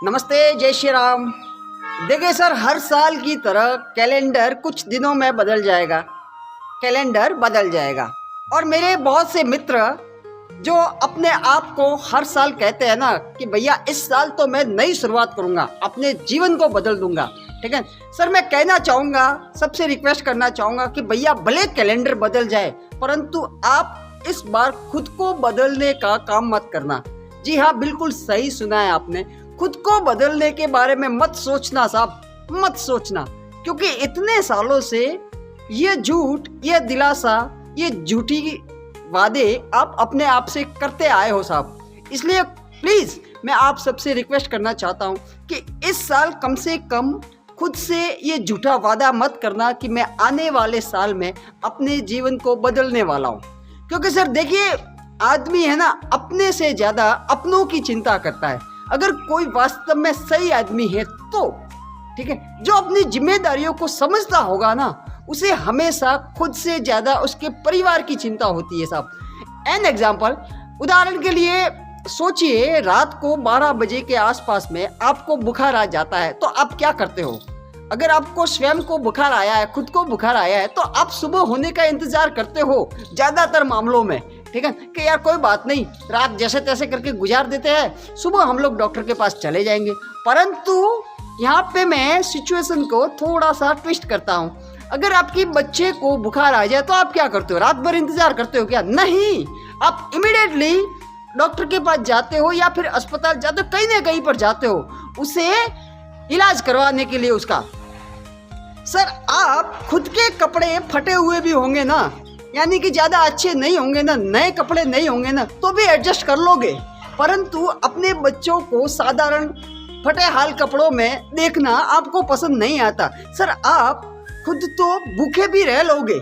नमस्ते, जय श्री राम। देखिए सर, हर साल की तरह कैलेंडर कुछ दिनों में बदल जाएगा। कैलेंडर बदल जाएगा और मेरे बहुत से मित्र जो अपने आप को हर साल कहते हैं ना कि भैया इस साल तो मैं नई शुरुआत करूंगा, अपने जीवन को बदल दूंगा। ठीक है सर, मैं कहना चाहूँगा, सबसे रिक्वेस्ट करना चाहूँगा कि भैया भले कैलेंडर बदल जाए परंतु आप इस बार खुद को बदलने का काम मत करना। जी हाँ, बिल्कुल सही सुना है आपने। खुद को बदलने के बारे में मत सोचना साहब, मत सोचना, क्योंकि इतने सालों से ये झूठ, ये दिलासा, ये झूठी वादे आप अपने आप से करते आए हो साहब। इसलिए प्लीज मैं आप सबसे रिक्वेस्ट करना चाहता हूँ कि इस साल कम से कम खुद से ये झूठा वादा मत करना कि मैं आने वाले साल में अपने जीवन को बदलने वाला हूँ। क्योंकि सर देखिए, आदमी है ना, अपने से ज्यादा अपनों की चिंता करता है। अगर कोई वास्तव में सही आदमी है तो ठीक है, जो अपनी जिम्मेदारियों को समझता होगा ना, उसे हमेशा खुद से ज्यादा उसके परिवार की चिंता होती है साहब। एन एग्जाम्पल, उदाहरण के लिए सोचिए, रात को 12 बजे के आसपास में आपको बुखार आ जाता है तो आप क्या करते हो? अगर आपको स्वयं को बुखार आया है, खुद को बुखार आया है, तो आप सुबह होने का इंतजार करते हो ज्यादातर मामलों में। ठीक है कि यार कोई बात नहीं, रात जैसे तैसे करके गुजार देते हैं, सुबह हम लोग डॉक्टर के पास चले जाएंगे। परंतु यहाँ पे मैं सिचुएशन को थोड़ा सा ट्विस्ट करता हूँ। अगर आपके बच्चे को बुखार आ जाए तो आप क्या करते हो? रात भर इंतजार करते हो क्या? नहीं, आप इमीडिएटली डॉक्टर के पास जाते हो या फिर अस्पताल जाते हो, कहीं ना कहीं पर जाते हो उसे इलाज करवाने के लिए उसका। सर आप खुद के कपड़े फटे हुए भी होंगे ना, यानी कि ज्यादा अच्छे नहीं होंगे ना, नए कपड़े नहीं होंगे ना, तो भी एडजस्ट कर लोगे। परंतु अपने बच्चों को साधारण फटे हाल कपड़ों में देखना आपको पसंद नहीं आता। सर आप खुद तो भूखे भी रह लोगे।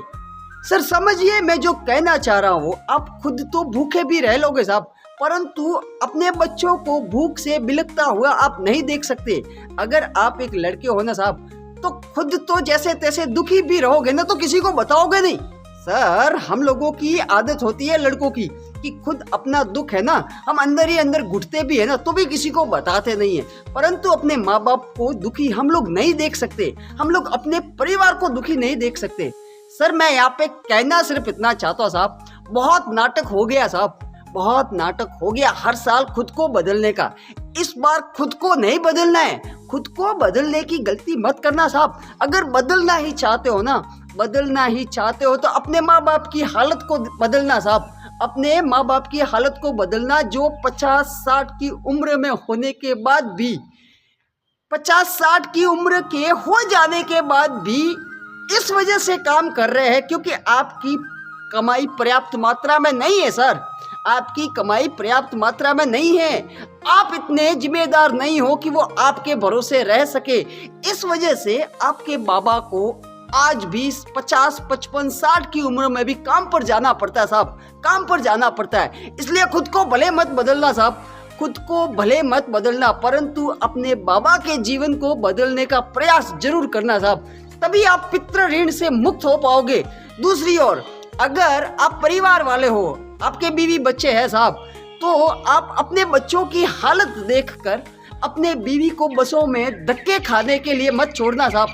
सर समझिए मैं जो कहना चाह रहा हूँ, आप खुद तो भूखे भी रह लोगे साहब, परंतु अपने बच्चों को भूख से बिलखता हुआ आप नहीं देख सकते। अगर आप एक लड़के हो ना साहब, तो खुद तो जैसे तैसे दुखी भी रहोगे ना, तो किसी को बताओगे नहीं। सर हम लोगों की आदत होती है लड़कों की कि खुद अपना दुख है ना, हम अंदर ही अंदर घुटते भी है ना, तो भी किसी को बताते नहीं है। परंतु अपने माँ बाप को दुखी हम लोग नहीं देख सकते, हम लोग अपने परिवार को दुखी नहीं देख सकते। सर मैं यहाँ पे कहना सिर्फ इतना चाहता हूँ साहब, बहुत नाटक हो गया साहब, बहुत नाटक हो गया हर साल खुद को बदलने का। इस बार खुद को नहीं बदलना है, खुद को बदलने की गलती मत करना साहब। अगर बदलना ही चाहते हो ना, बदलना ही चाहते हो तो अपने माँ बाप की हालत को बदलना साहब, अपने माँ बाप की हालत को बदलना, जो 50-60 की उम्र में होने के बाद भी, 50-60 की उम्र के हो जाने के बाद भी इस वजह से काम कर रहे हैं क्योंकि आपकी कमाई पर्याप्त मात्रा में नहीं है। सर आपकी कमाई पर्याप्त मात्रा में नहीं है, आप इतने जिम्मेदार नहीं हो कि वो आपके भरोसे रह सके। इस वजह से आपके बाबा को आज भी 50, 55, 60 की उम्र में भी काम पर जाना पड़ता है साहब, काम पर जाना पड़ता है। इसलिए खुद को भले मत बदलना साहब, खुद को भले मत बदलना, परंतु अपने बाबा के जीवन को बदलने का प्रयास जरूर करना साहब, तभी आप पितृ ऋण से मुक्त हो पाओगे। दूसरी ओर अगर आप परिवार वाले हो, आपके बीवी बच्चे हैं साहब, तो आप अपने बच्चों की हालत देखकर अपने बीवी को बसों में धक्के खाने के लिए मत छोड़ना साहब,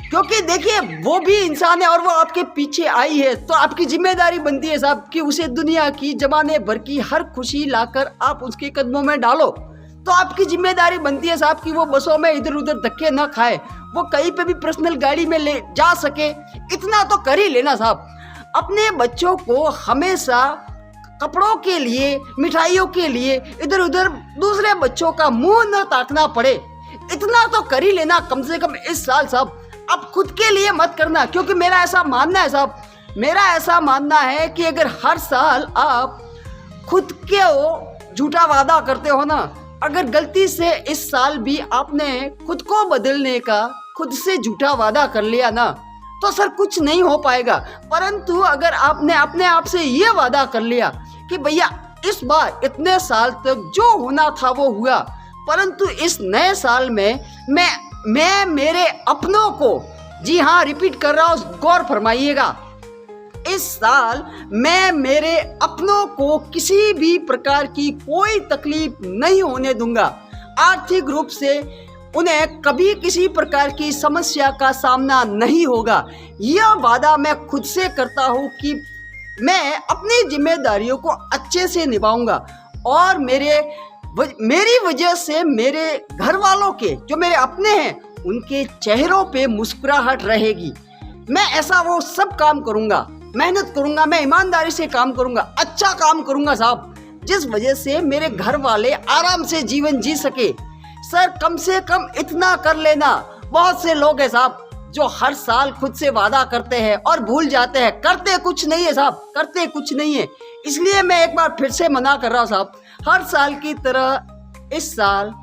क्योंकि देखिए वो भी इंसान है और वो आपके पीछे आई है, तो आपकी जिम्मेदारी बनती है साहब कि उसे दुनिया की जमाने भर की हर खुशी लाकर आप उसके कदमों में डालो। तो आपकी जिम्मेदारी बनती है साहब कि वो बसों में इधर उधर धक्के ना खाए, वो कहीं पे भी पर्सनल गाड़ी में ले जा सके, इतना तो कर ही लेना साहब। अपने बच्चों को हमेशा कपड़ों के लिए, मिठाइयों के लिए इधर उधर दूसरे बच्चों का मुंह न ताकना पड़े, इतना तो कर ही लेना कम से कम इस साल साहब। अब खुद के लिए मत करना, क्योंकि मेरा ऐसा मानना है साहब, मेरा ऐसा मानना है कि अगर हर साल आप खुद के झूठा वादा करते हो ना, अगर गलती से इस साल भी आपने खुद को बदलने का खुद से झूठा वादा कर लिया ना, तो सर कुछ नहीं हो पाएगा। परंतु अगर आपने अपने आप से ये वादा कर लिया कि भैया इस बार इतने साल तक जो होना था वो हुआ, परंतु इस नए साल में मैं मेरे अपनों को, जी हाँ रिपीट कर रहा हूँ, गौर फरमाइएगा, इस साल मैं मेरे अपनों को किसी भी प्रकार की कोई तकलीफ नहीं होने दूंगा। आर्थिक रूप से उन्हें कभी किसी प्रकार की समस्या का सामना नहीं होगा। यह वादा मैं खुद से करता हूँ कि मैं अपनी जिम्मेदारियों को अच्छे से निभाऊंगा और मेरी वजह से मेरे घर वालों के, जो मेरे अपने हैं, उनके चेहरों पे मुस्कुराहट रहेगी। मैं ऐसा वो सब काम करूंगा, मेहनत करूंगा, मैं ईमानदारी से काम करूंगा, अच्छा काम करूंगा साहब, जिस वजह से मेरे घर वाले आराम से जीवन जी सके। सर कम से कम इतना कर लेना। बहुत से लोग हैं साहब जो हर साल खुद से वादा करते हैं और भूल जाते हैं, करते कुछ नहीं है साहब, करते कुछ नहीं है। इसलिए मैं एक बार फिर से मना कर रहा हूँ साहब, हर साल की तरह इस साल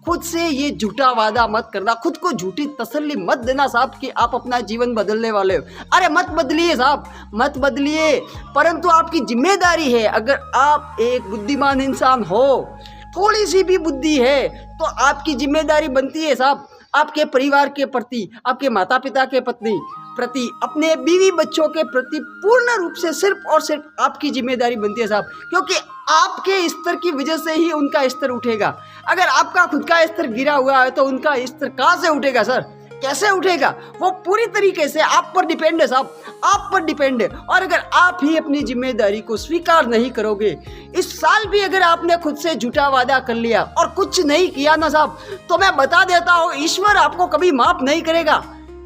खुद से ये झूठा वादा मत करना, खुद को झूठी तसल्ली मत देना साहब कि आप अपना जीवन बदलने वाले हो। अरे मत बदलिए साहब, मत बदलिए, परंतु आपकी जिम्मेदारी है। अगर आप एक बुद्धिमान इंसान हो, थोड़ी सी भी बुद्धि है, तो आपकी जिम्मेदारी बनती है साहब आपके परिवार के प्रति, आपके माता पिता के प्रति, अपने बीवी बच्चों के प्रति पूर्ण रूप से सिर्फ और सिर्फ आपकी जिम्मेदारी बनती है साहब, क्योंकि आपके स्तर की वजह से ही उनका स्तर उठेगा। अगर आपका खुद का स्तर गिरा हुआ है तो उनका स्तर कहाँ से उठेगा सर, कैसे उठेगा? वो पूरी तरीके से आप पर डिपेंड है साहब, आप पर डिपेंड है। और अगर आप ही अपनी जिम्मेदारी को स्वीकार नहीं करोगे, इस साल भी अगर आपने खुद से झूठा वादा कर लिया और कुछ नहीं किया ना साहब, तो मैं बता देता हूँ ईश्वर आपको कभी माफ नहीं करेगा,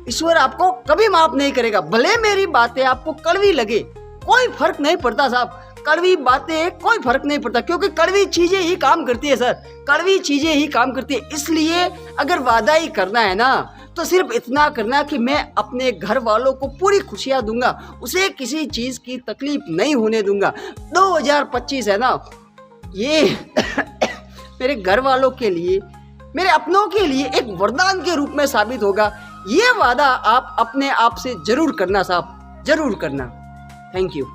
ईश्वर आपको कभी माफ नहीं करेगा। भले मेरी बातें आपको कड़वी लगे, कोई फर्क नहीं पड़ता साहब, कड़वी बातें कोई फर्क नहीं पड़ता, क्योंकि कड़वी चीजें ही काम करती है सर, कड़वी चीजें ही काम करती है। इसलिए अगर वादा ही करना है ना, तो सिर्फ इतना करना कि मैं अपने घर वालों को पूरी खुशियां दूंगा, उसे किसी चीज की तकलीफ नहीं होने दूंगा। 2025 है ना, ये मेरे घर वालों के लिए, मेरे अपनों के लिए एक वरदान के रूप में साबित होगा। ये वादा आप अपने आप से जरूर करना साहब, जरूर करना। Thank you.